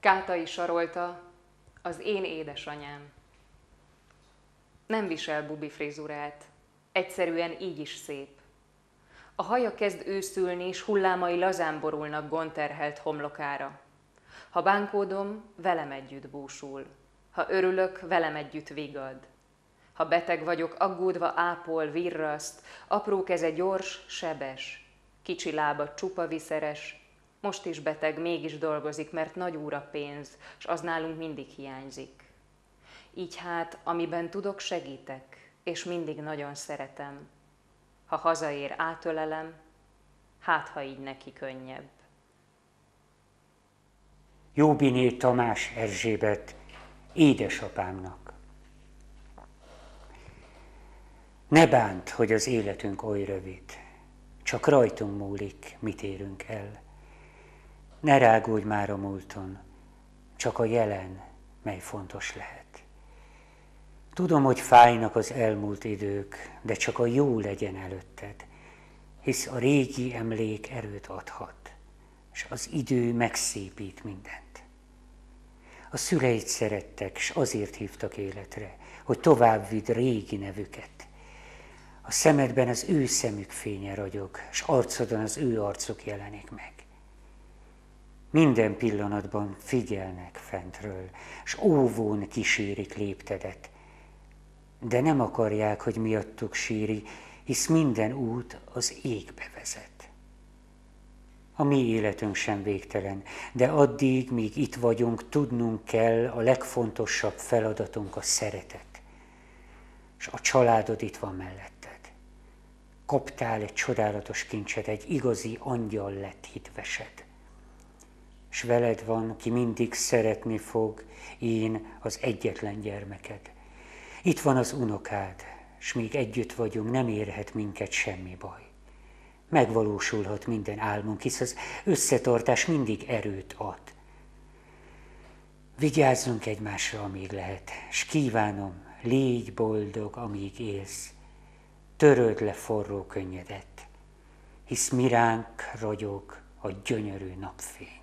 Kátai Sarolta, az én édesanyám. Nem visel bubi frizurát, egyszerűen így is szép. A haja kezd őszülni, s hullámai lazán borulnak gondterhelt homlokára. Ha bánkódom, velem együtt búsul. Ha örülök, velem együtt vigad. Ha beteg vagyok, aggódva ápol, virraszt, apró keze gyors, sebes. Kicsi lába csupa viszeres, most is beteg, mégis dolgozik, mert nagy úr a pénz, s az nálunk mindig hiányzik. Így hát, amiben tudok, segítek, és mindig nagyon szeretem. Ha hazaér, átölelem, hát ha így neki könnyebb. Jóbiné Tamás Erzsébet édesapámnak. Ne bánt, hogy az életünk oly rövid, csak rajtunk múlik, mit érünk el. Ne rágódj már a múlton, csak a jelen, mely fontos lehet. Tudom, hogy fájnak az elmúlt idők, de csak a jó legyen előtted, hisz a régi emlék erőt adhat, és az idő megszépít mindent. A szüleid szerettek, s azért hívtak életre, hogy tovább vidd régi nevüket. A szemedben az ő szemük fénye ragyog, s arcodon az ő arcuk jelenik meg. Minden pillanatban figyelnek fentről, s óvón kísérik léptedet, de nem akarják, hogy miattuk sírj, hisz minden út az égbe vezet. A mi életünk sem végtelen, de addig, míg itt vagyunk, tudnunk kell, a legfontosabb feladatunk a szeretet. És a családod itt van melletted. Kaptál egy csodálatos kincset, egy igazi angyal lett hitvesed. S veled van, ki mindig szeretni fog, én az egyetlen gyermeked. Itt van az unokád, s míg együtt vagyunk, nem érhet minket semmi baj. Megvalósulhat minden álmunk, hisz az összetartás mindig erőt ad. Vigyázzunk egymásra, amíg lehet, s kívánom, légy boldog, amíg élsz. Töröld le forró könnyedet, hisz miránk ragyog a gyönyörű napfény.